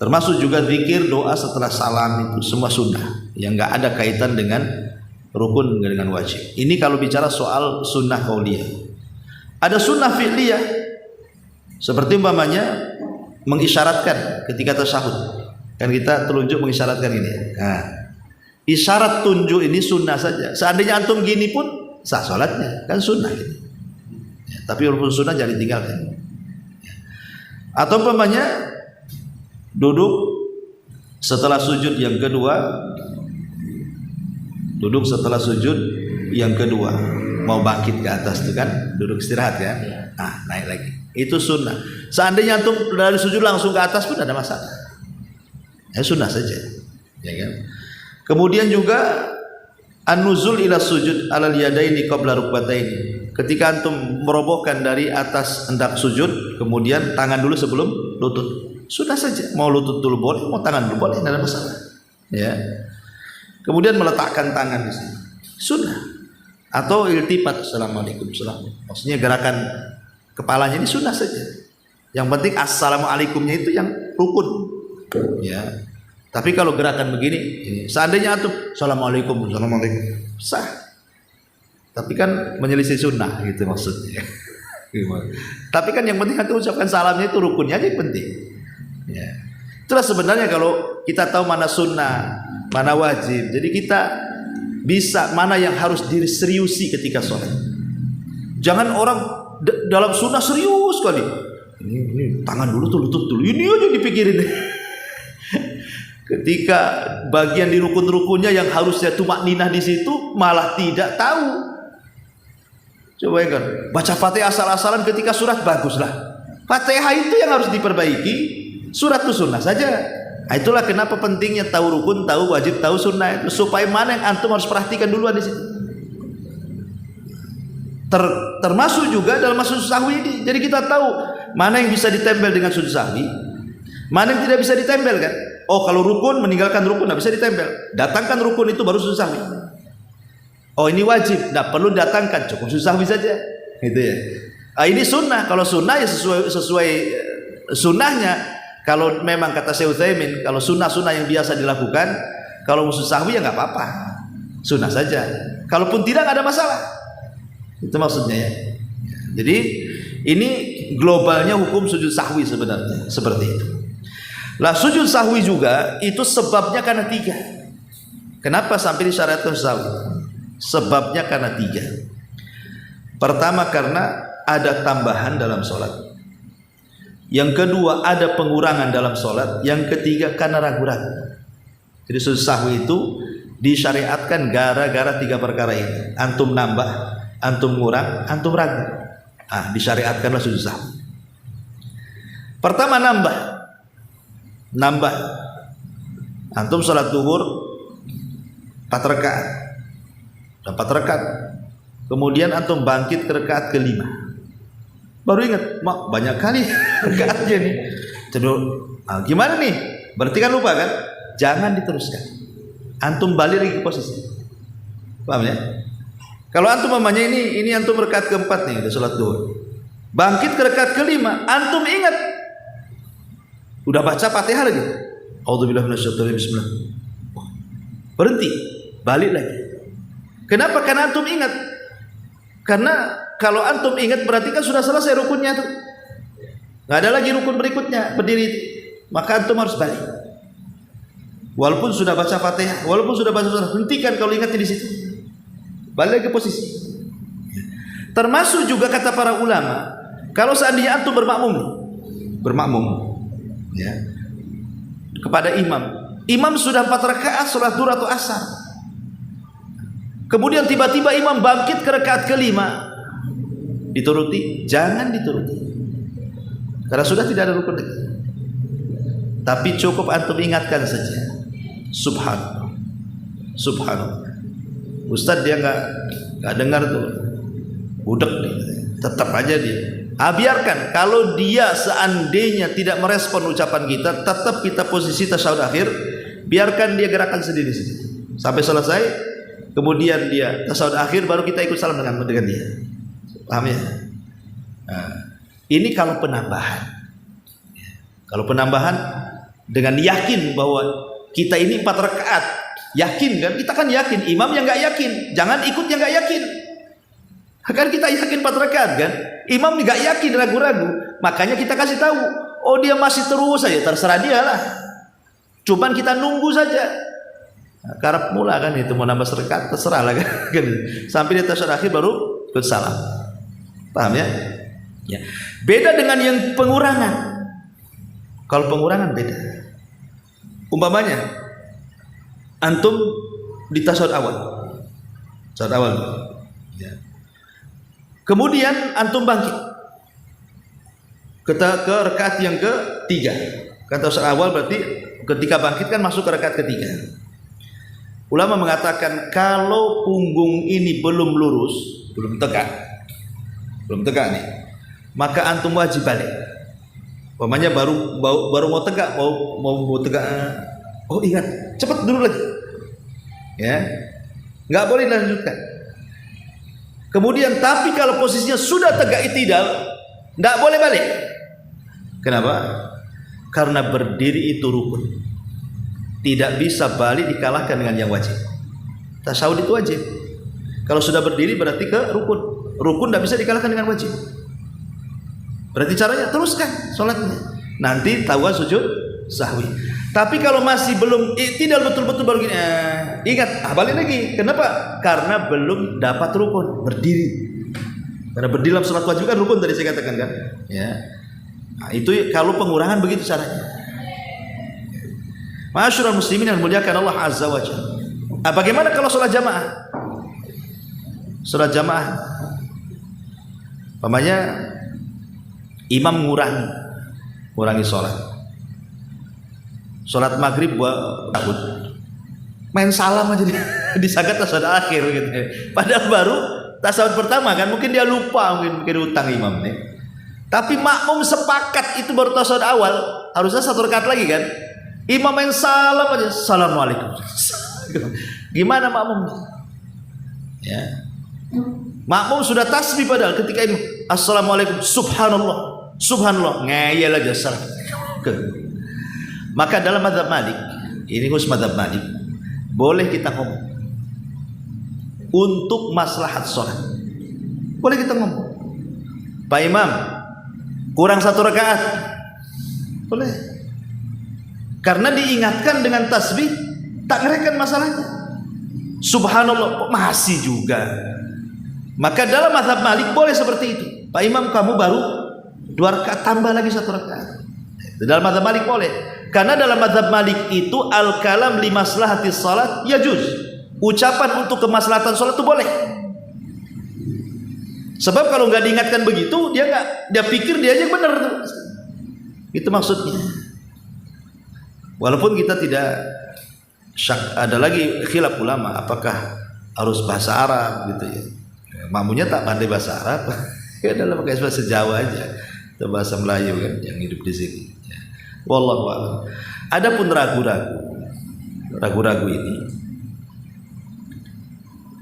Termasuk juga zikir doa setelah salam, itu semua sunnah. Yang nggak ada kaitan dengan rukun dengan wajib. Ini kalau bicara soal sunnah qauliyah. Ada sunnah fi'liyah. Seperti umpamanya mengisyaratkan ketika tasyahud. Kan kita telunjuk mengisyaratkan ini. Nah, isyarat tunjuk ini sunnah saja. Seandainya antum gini pun sah salatnya, kan sunnah ini. Ya, tapi walaupun sunnah jangan ditinggalkan. Atau umpamanya duduk setelah sujud yang kedua, duduk setelah sujud yang kedua, mau bangkit ke atas itu kan, duduk istirahat kan, nah naik lagi, itu sunnah. Seandainya antum dari sujud langsung ke atas pun ada masalah, ya sunnah saja, ya kan. Kemudian juga an-nuzul ila sujud alal yadaini qabla rukbataini. Ketika antum merobohkan dari atas hendak sujud, kemudian tangan dulu sebelum lutut, sudah saja. Mau lutut dulu boleh, mau tangan dulu boleh, tidak ada masalah. Ya. Kemudian meletakkan tangan di sini, sunnah. Atau iltifat, assalamualaikum, maksudnya gerakan kepalanya ini sunnah saja. Yang penting assalamualaikumnya itu yang rukun. Ya. Tapi kalau gerakan begini, seandainya antum assalamualaikum, sah. Tapi kan menyelisih sunnah gitu maksudnya. Tapi kan yang penting antum ucapkan salamnya itu rukunnya aja yang penting. Ya. Itulah sebenarnya kalau kita tahu mana sunnah, mana wajib. Jadi kita bisa mana yang harus diseriusi ketika sholat. Jangan orang dalam sunnah serius kali. Ini tangan dulu tuh, lutut dulu. Ini aja dipikirin. Ketika bagian di rukun-rukunnya yang harusnya tumakninah di situ malah tidak tahu. Coba kan, baca Fatihah asal-asalan ketika surat baguslah. Fatihah itu yang harus diperbaiki, surat itu sunnah saja. Nah, itulah kenapa pentingnya tahu rukun, tahu wajib, tahu sunnah itu, supaya mana yang antum harus perhatikan duluan di situ. Termasuk juga dalam sujud sahwi ini. Jadi kita tahu mana yang bisa ditempel dengan sujud sahwi, mana yang tidak bisa ditempel kan. Oh, kalau rukun meninggalkan rukun tidak bisa ditempel. Datangkan rukun itu baru sujud sahwi. Oh, ini wajib, tidak perlu datangkan, cukup sujud sahwi saja, gitu ya. Ini sunnah. Kalau sunnah ya sesuai sunnahnya. Kalau memang kata Syekh Utsaimin, kalau sunnah-sunnah yang biasa dilakukan, kalau sujud sahwi ya nggak apa-apa, sunnah saja. Kalaupun tidak, nggak ada masalah. Itu maksudnya ya. Jadi ini globalnya hukum sujud sahwi sebenarnya seperti itu. Lah sujud sahwi juga itu sebabnya karena 3. Kenapa sampai disyariatkan sahwi? Sebabnya karena 3. Pertama karena ada tambahan dalam sholat. Yang kedua ada pengurangan dalam sholat. Yang ketiga karena ragu-ragu. Jadi sujud sahwi itu disyariatkan gara-gara 3 perkara ini. Antum nambah, antum ngurang, antum ragu. Disyariatkanlah sujud sahwi. Pertama nambah. Antum sholat zuhur 4 rakaat. 4 rakaat. Kemudian antum bangkit ke rakaat ke-5. Baru ingat, mak banyak kali rakaatnya nih. Gimana nih? Berarti kan lupa kan? Jangan diteruskan. Antum balik lagi ke posisi. Paham ya? Kalau antum mamanya ini antum rakaat ke-4 nih, udah sholat zuhur. Bangkit ke rakaat ke-5, antum ingat. Udah baca Fatihah lagi. A'udzubillahi minasyaitonir rajim. Bismillah. Berhenti, balik lagi. Kenapa? Karena antum ingat. Karena kalau antum ingat berarti kan sudah selesai rukunnya tuh. Nggak ada lagi rukun berikutnya, berdiri. Maka antum harus balik. Walaupun sudah baca Fatihah, walaupun sudah baca surah, hentikan kalau ingatnya di situ. Balik lagi ke posisi. Termasuk juga kata para ulama, kalau seandainya antum bermakmum ya, kepada imam sudah 4 rakaat sholat zuhur atau asar. Kemudian tiba-tiba imam bangkit ke rakaat ke-5. Dituruti? Jangan dituruti. Karena sudah tidak ada rukun lagi. Tapi cukup antum ingatkan saja. Subhanallah. Ustaz dia nggak dengar tuh. Budek nih. Tetap aja dia. Biarkan. Kalau dia seandainya tidak merespon ucapan kita, tetap kita posisi tasyahud akhir. Biarkan dia gerakan sendiri sampai selesai. Kemudian dia tasyahud akhir, baru kita ikut salam dengan dia. Paham ya? Ini kalau penambahan. Kalau penambahan dengan yakin bahwa kita ini 4 rakaat, yakin kan? Kita kan yakin. Imam yang nggak yakin, jangan ikut yang nggak yakin. Kan kita yakin 4 rakaat kan? Imam nggak yakin, ragu-ragu. Makanya kita kasih tahu, oh dia masih terus saja, terserah dia lah. Cuman kita nunggu saja. Nah, karep mula kan itu mau nambah rekat terserah lah kan. Sampai di tasyahud akhir baru bersalam. Paham ya? Ya. Beda dengan yang pengurangan. Kalau pengurangan beda. Umpamanya antum di tasyahud awal. Tasyahud awal. Ya. Kemudian antum bangkit ke rakaat yang ketiga. Kata tasyahud awal berarti ketika bangkit kan masuk ke rakaat ketiga. Ulama mengatakan kalau punggung ini belum lurus, belum tegak nih, maka antum wajib balik. Umpamanya baru mau tegak, mau tegak, oh ingat, cepat dulu lagi, ya, nggak boleh dilanjutkan. Kemudian tapi kalau posisinya sudah tegak i'tidal, nggak boleh balik. Kenapa? Karena berdiri itu rukun, tidak bisa balik dikalahkan dengan yang wajib. Tasyahud itu wajib. Kalau sudah berdiri berarti ke rukun. Rukun tidak bisa dikalahkan dengan wajib. Berarti caranya teruskan sholatnya. Nanti tawa sujud sahwi. Tapi kalau masih belum i'tidal betul-betul baru gini, ingat, balik lagi. Kenapa? Karena belum dapat rukun berdiri. Karena berdiri dalam sholat wajib kan rukun tadi saya katakan kan. Ya. Nah, itu kalau pengurangan begitu caranya. Ma'asyiral muslimin yang dimuliakan Allah Azza wa Jalla. Bagaimana kalau sholat jamaah? Sholat jamaah, umpamanya imam ngurangi sholat. Sholat maghrib buat takut, main salam aja disangka tasyahud akhir gitu. Padahal baru tasyahud pertama kan, mungkin dia lupa, mungkin utang imam nih. Tapi makmum sepakat itu baru tasyahud awal, harusnya satu rakaat lagi kan. Imam main salam aja, assalamualaikum. Gimana makmum? Ya, makmum sudah tasbih padahal ketika itu assalamualaikum, subhanallah, ngeyel aja salam. Maka dalam mazhab Malik, ini khusus mazhab Malik, boleh kita ngomong untuk maslahat sholat. Boleh kita ngomong, Pak Imam kurang satu rakaat, boleh. Karena diingatkan dengan tasbih, tak ngerekan masalahnya. Subhanallah, kok masih juga. Maka dalam mazhab Malik boleh seperti itu. Pak Imam kamu baru 2 rakaat, tambah lagi 1 rakaat. Dalam mazhab Malik boleh. Karena dalam mazhab Malik itu al-kalam li maslahatis salat yajuz. Ucapan untuk kemaslahatan salat itu boleh. Sebab kalau nggak diingatkan begitu, dia pikir dia aja benar tuh. Itu maksudnya. Walaupun kita tidak syak, ada lagi khilaf ulama apakah harus bahasa Arab gitu ya. Makmunya tak pandai bahasa Arab, ya dalam pakai bahasa Jawa aja atau bahasa Melayu kan yang hidup di sini. Wallahu a'lam. Adapun ragu-ragu ini,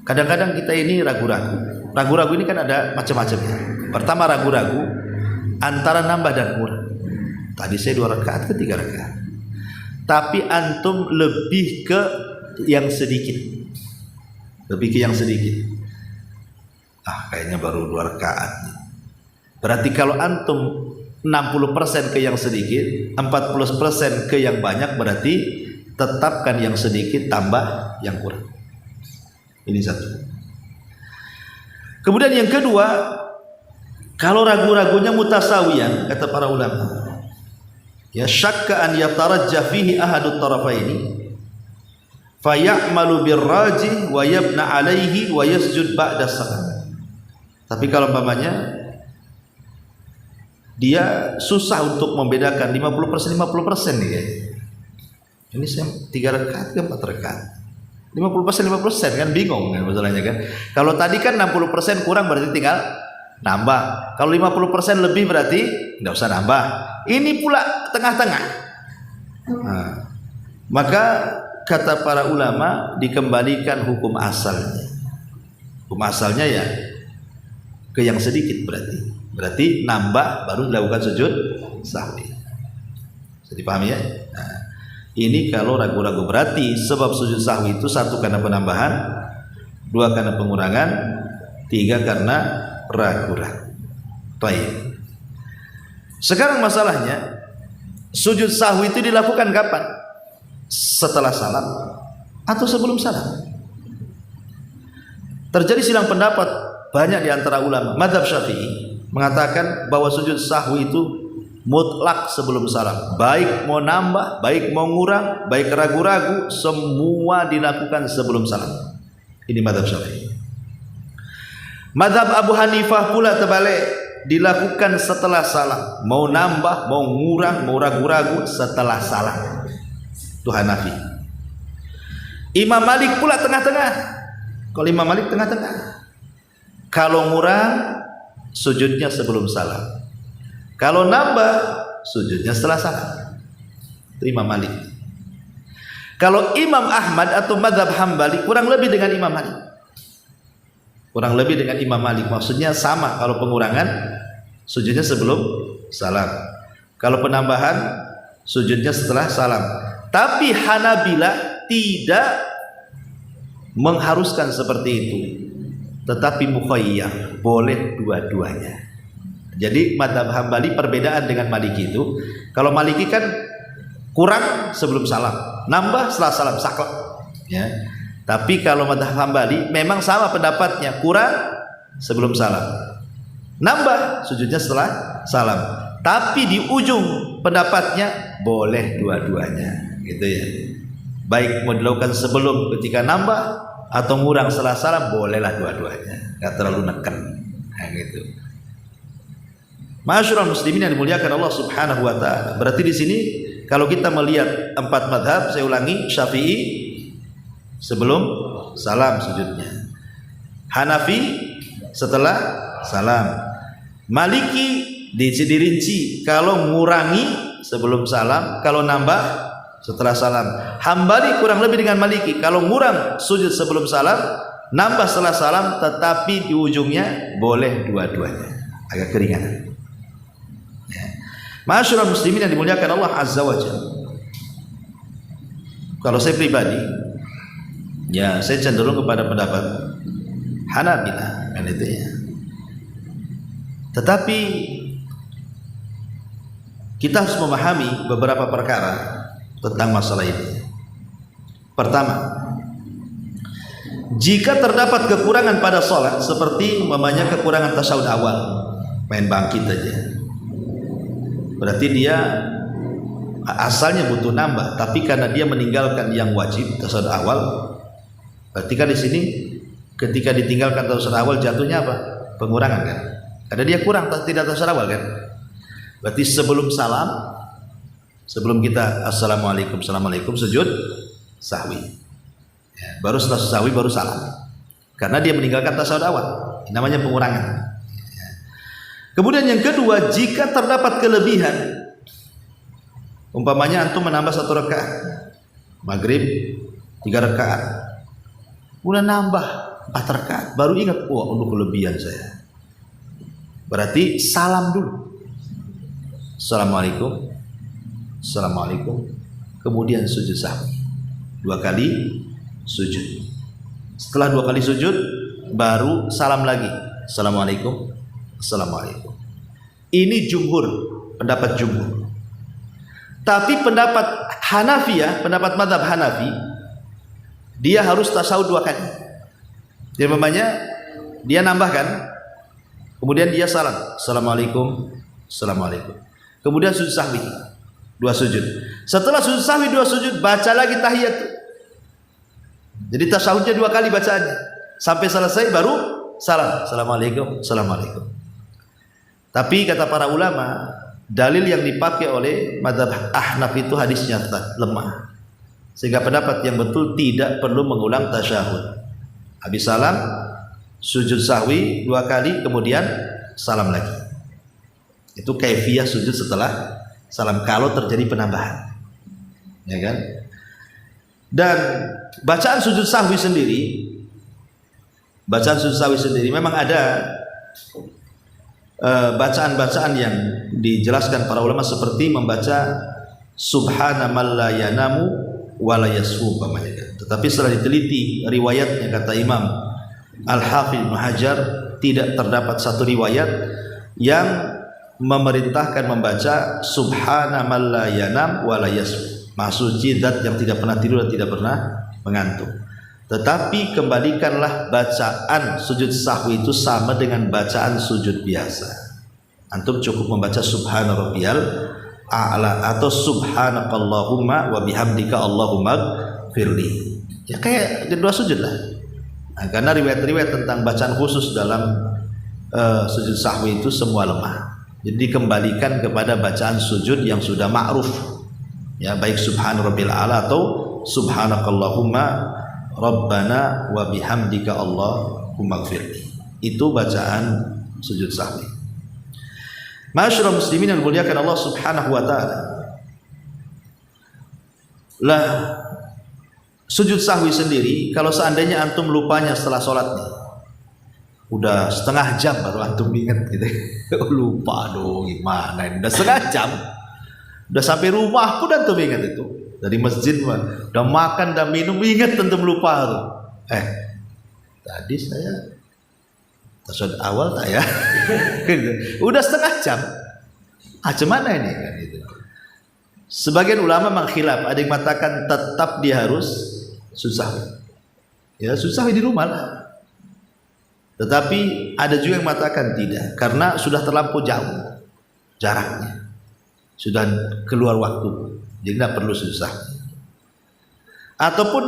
kadang-kadang kita ini ragu-ragu. Ragu-ragu ini kan ada macam-macam. Pertama ragu-ragu antara nambah dan kurang. Tadi saya 2 rakaat ke 3 rakaat. Tapi antum lebih ke yang sedikit. Lebih ke yang sedikit. Kayaknya baru 2 rakaat. Berarti kalau antum 60% ke yang sedikit, 40% ke yang banyak, berarti tetapkan yang sedikit tambah yang kurang. Ini satu. Kemudian yang kedua, kalau ragu-ragunya mutasawiyan, kata para ulama, ya syakka an yatarajjah fihi ahadut tarafaini fayamalu birrajih wa yabna alaihi wa yasjud ba'da salam. Tapi kalau umpamanya dia susah untuk membedakan 50% nih ya. Ini saya 3 rakaat ke 4 rakaat. 50% kan bingung kan masalahnya kan. Kalau tadi kan 60% kurang berarti tinggal nambah. Kalau 50% lebih berarti enggak usah nambah. Ini pula tengah-tengah. Nah, maka kata para ulama dikembalikan hukum asalnya. Hukum asalnya ya ke yang sedikit berarti nambah baru dilakukan sujud sahwi. Bisa dipahami ya? Nah, ini kalau ragu-ragu berarti sebab sujud sahwi itu 1 karena penambahan, 2 karena pengurangan, 3 karena ragu-ragu. Baik. Sekarang masalahnya, sujud sahwi itu dilakukan kapan? Setelah salam atau sebelum salam? Terjadi silang pendapat banyak di antara ulama. Mazhab Syafi'i mengatakan bahwa sujud sahwi itu mutlak sebelum salam. Baik mau nambah, baik mau ngurang, baik ragu-ragu, semua dilakukan sebelum salam. Ini mazhab Syafi'i. Mazhab Abu Hanifah pula terbalik, dilakukan setelah salam. Mau nambah, mau ngurang, mau ragu-ragu setelah salam. Itu Hanafi. Imam Malik pula tengah-tengah. Kalau Imam Malik tengah-tengah. Kalau ngurang, sujudnya sebelum salam. Kalau nambah, sujudnya setelah salam. Itu Imam Malik. Kalau Imam Ahmad atau mazhab Hambali kurang lebih dengan Imam Malik. Kurang lebih dengan Imam Malik. Maksudnya sama, kalau pengurangan sujudnya sebelum salam. Kalau penambahan sujudnya setelah salam. Tapi Hanabila tidak mengharuskan seperti itu, tetapi mukhayyar, boleh dua-duanya. Jadi mazhab Hambali perbedaan dengan Maliki itu, kalau Maliki kan kurang sebelum salam, nambah setelah salam, saklek ya. Tapi kalau mazhab Hambali memang sama pendapatnya, kurang sebelum salam, nambah sujudnya setelah salam. Tapi di ujung pendapatnya boleh dua-duanya, gitu ya. Baik mau dilakukan sebelum ketika nambah atau ngurang setelah salam, bolehlah dua-duanya, nggak terlalu neken, nah, gitu. Ma'asyiral muslimin yang dimuliakan Allah Subhanahu wa taala. Berarti di sini kalau kita melihat empat mazhab, saya ulangi, Syafi'i sebelum salam sujudnya, Hanafi setelah salam, Maliki dirinci kalau ngurangi sebelum salam, kalau nambah setelah salam. Hambali kurang lebih dengan Maliki, kalau ngurang sujud sebelum salam, nambah setelah salam, tetapi di ujungnya boleh dua-duanya, agak keringanan ya. Ma'asyiral muslimin yang dimuliakan Allah Azza wa Jalla. Kalau saya pribadi ya, saya cenderung kepada pendapat Hanabila kan itu ya. Tetapi kita harus memahami beberapa perkara tentang masalah ini. Pertama, jika terdapat kekurangan pada sholat, seperti umpamanya kekurangan tasyahud awal, main bangkit aja, berarti dia asalnya butuh nambah, tapi karena dia meninggalkan yang wajib tasyahud awal, berarti kan di sini ketika ditinggalkan tasyahud awal jatuhnya apa? Pengurangan kan? Karena dia kurang tidak tasyahud awal kan? Berarti sebelum salam, sebelum kita assalamualaikum, assalamualaikum, sujud sahwi ya, baru setelah sahwi baru salam, karena dia meninggalkan tasyahud awal. Ini namanya pengurangan ya. Kemudian yang kedua, jika terdapat kelebihan, umpamanya antum menambah 1 rakaat maghrib 3 rakaat, udah nambah 4 rakaat, baru ingat, wah untuk kelebihan saya, berarti salam dulu, assalamualaikum, assalamualaikum, kemudian sujud sahwi 2 kali sujud. Setelah 2 kali sujud baru salam lagi, assalamualaikum, assalamualaikum. Ini jumhur, pendapat jumhur. Tapi pendapat Hanafi ya, pendapat mazhab Hanafi, dia harus tasyahud 2 kali. Jadi namanya dia nambahkan, kemudian dia salam, assalamualaikum, assalamualaikum, kemudian sujud sahwi 2 sujud. Setelah sujud sahwi 2 sujud, baca lagi tahiyat. Jadi tasyahudnya 2 kali bacaannya, sampai selesai baru salam, assalamualaikum, assalamualaikum. Tapi kata para ulama, dalil yang dipakai oleh mazhab Ahnaf itu hadisnya lemah, sehingga pendapat yang betul tidak perlu mengulang tasyahud. Habis salam sujud sahwi 2 kali, kemudian salam lagi. Itu kaifiyah sujud setelah salam kalau terjadi penambahan, ya kan? Dan bacaan sujud sahwi sendiri, memang ada bacaan-bacaan yang dijelaskan para ulama, seperti membaca subhana man la yanamu wa la yasfu, tetapi setelah diteliti riwayatnya, kata Imam Al-Hafidz Ibnu Hajar, tidak terdapat satu riwayat yang memerintahkan membaca subhana man la yanam wa la yasbih. Maha suci zat yang tidak pernah tidur dan tidak pernah mengantuk. Tetapi kembalikanlah bacaan sujud sahwi itu sama dengan bacaan sujud biasa. Antum cukup membaca subhana rabbiyal a'la atau subhanakallahumma wa bihamdika allahumma firli. Ya kayak dua sujud lah. Nah, karena riwayat-riwayat tentang bacaan khusus dalam sujud sahwi itu semua lemah. Jadi dikembalikan kepada bacaan sujud yang sudah ma'ruf. Ya, baik subhana rabbil a'la atau subhanakallahumma rabbana wa bihamdika allahumma ighfirli. Itu bacaan sujud sahwi. Ma'asyiral muslimin yang dimuliakan Allah Subhanahu wa taala. Lah sujud sahwi sendiri kalau seandainya antum lupanya setelah sholat nih, udah setengah jam baru antum ingat gitu. Lupa dong gimana ini, udah setengah jam, udah sampai rumah pun antum ingat itu. Dari masjid udah makan dan minum ingat antum lupa tuh. Tadi saya tasawuf awal tak ya? Udah setengah jam. Gimana ini kan gitu. Sebagian ulama mengkhilaf, ada yang mengatakan tetap dia harus sujud. Ya, sujud di rumah lah. Tetapi ada juga yang mengatakan tidak, karena sudah terlampau jauh jaraknya. Sudah keluar waktu. Jadi tidak perlu susah. Ataupun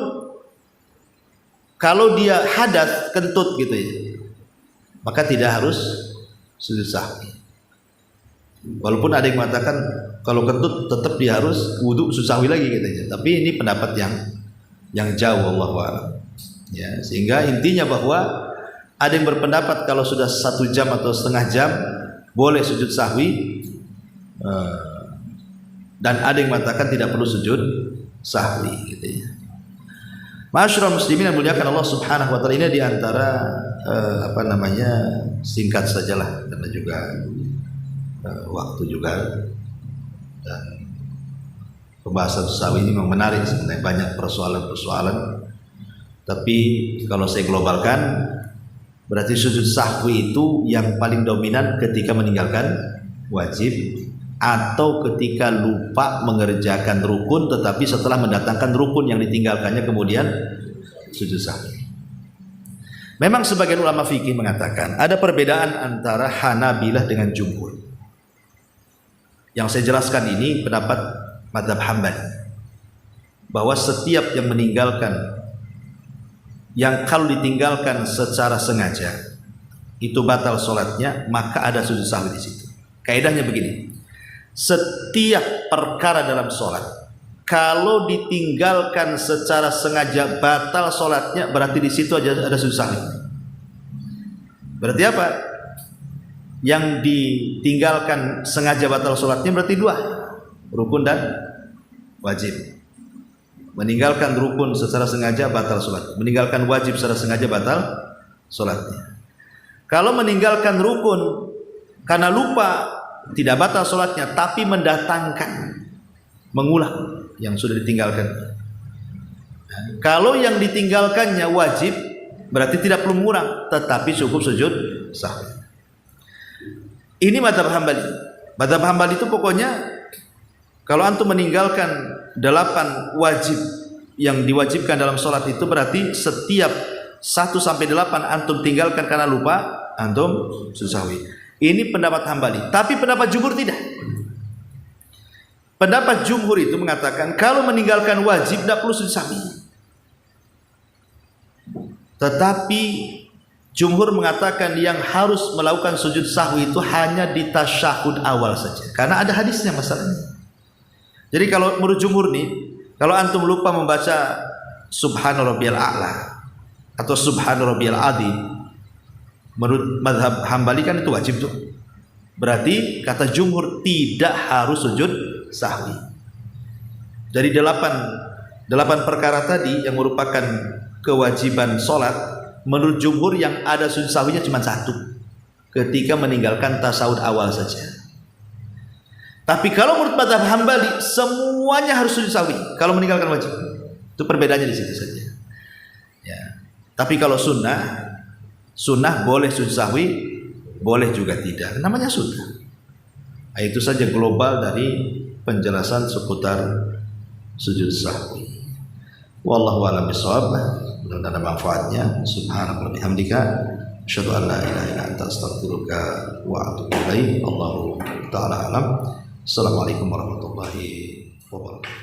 kalau dia hadas kentut gitu ya, maka tidak harus sujud sahwi. Walaupun ada yang mengatakan kalau kentut tetap dia harus wudhu sujud sahwi lagi katanya. Tapi ini pendapat yang jauh, Allahu a'lam. Ya, sehingga intinya bahwa ada yang berpendapat kalau sudah 1 jam atau setengah jam boleh sujud sahwi, dan ada yang mengatakan tidak perlu sujud sahwi gitu ya. Ma'asyiral muslimin yang muliakan Allah Subhanahu wa taala, ini diantara singkat sajalah karena juga waktu juga, dan pembahasan sahwi ini memang menarik sebenarnya, banyak persoalan-persoalan. Tapi kalau saya globalkan, berarti sujud sahwi itu yang paling dominan ketika meninggalkan wajib atau ketika lupa mengerjakan rukun, tetapi setelah mendatangkan rukun yang ditinggalkannya kemudian sujud sahwi. Memang sebagian ulama fikih mengatakan ada perbedaan antara Hanabilah dengan jumhur. Yang saya jelaskan ini pendapat mazhab Hambali, bahwa setiap yang meninggalkan, yang kalau ditinggalkan secara sengaja itu batal sholatnya, maka ada sujud sahwi di situ. Kaidahnya begini, setiap perkara dalam sholat kalau ditinggalkan secara sengaja batal sholatnya, berarti di situ aja ada sujud sahwi. Berarti apa? Yang ditinggalkan sengaja batal sholatnya berarti 2, rukun dan wajib. Meninggalkan rukun secara sengaja batal sholat, meninggalkan wajib secara sengaja batal sholatnya. Kalau meninggalkan rukun karena lupa tidak batal sholatnya, tapi mendatangkan, mengulang yang sudah ditinggalkan. Kalau yang ditinggalkannya wajib, berarti tidak perlu mengulang, tetapi cukup sujud sahwi. Ini mazhab Hambali. Mazhab Hambali itu pokoknya kalau antum meninggalkan 8 wajib yang diwajibkan dalam sholat itu, berarti setiap 1 sampai 8 antum tinggalkan karena lupa, antum sujud sahwi. Ini pendapat Hambali. Tapi pendapat jumhur tidak. Pendapat jumhur itu mengatakan kalau meninggalkan wajib tidak perlu sujud sahwi. Tetapi jumhur mengatakan yang harus melakukan sujud sahwi itu hanya di tasyahud awal saja, karena ada hadisnya masalahnya. Jadi kalau menurut jumhur nih, kalau antum lupa membaca subhana rabbiyal a'la atau subhana rabbiyal azim, menurut mazhab Hambali kan itu wajib tuh. Berarti kata jumhur tidak harus sujud sahwi. Dari 8 perkara tadi yang merupakan kewajiban sholat, menurut jumhur yang ada sujud sahwinya cuma 1, ketika meninggalkan tasawuf awal saja. Tapi kalau menurut mazhab Hambali semuanya harus sujud sahwi kalau meninggalkan wajib. Itu perbedaannya di situ saja. Ya. Tapi kalau sunnah boleh sujud sahwi, boleh juga tidak. Namanya sunnah. Itu saja global dari penjelasan seputar sujud sahwi. Wallahu a'lam bishawab. Mudah-mudahan ada manfaatnya. Subhanallah bihamdika asyhadu an la ilaha illa anta astaghfiruka wa atubu ilaik. Allahu ta'ala alam. Assalamualaikum warahmatullahi wabarakatuh.